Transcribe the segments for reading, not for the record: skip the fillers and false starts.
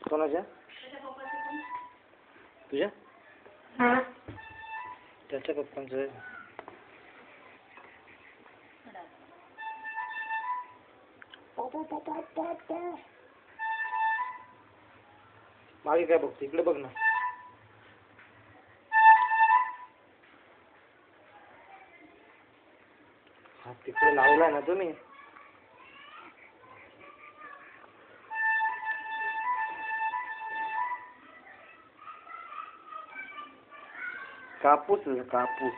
कोणाच्या? तुझ्या? त्याच्या पप्पांचं. मागे काय बघतो? इकडे बघ ना. हा तिकडे लावलाय ना तुम्ही. कापूस कापूस.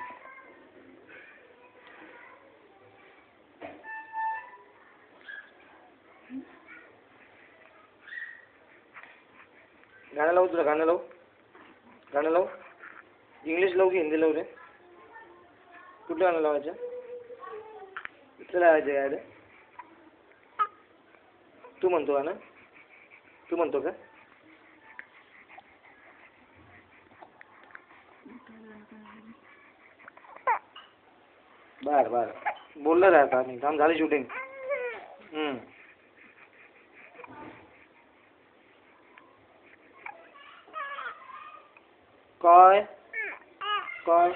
गाणं लावू तुला? गाणं लावू? गाणं लावू? इंग्लिश लावू की हिंदी लावू रे? कुठलं गाणं लावायचं? कुठलं लावायचं गाणं? तू म्हणतो गाणं? तू म्हणतो का? बर बर बोललं जातं आम्ही. काम झाली शूटिंग. काय काय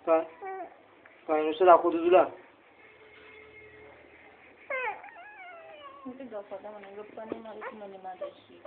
काय काय नुसतं दाखवतो तुला? गप्पा म्हणे गप्पा नाही मारत म्हणे माझ्याशी.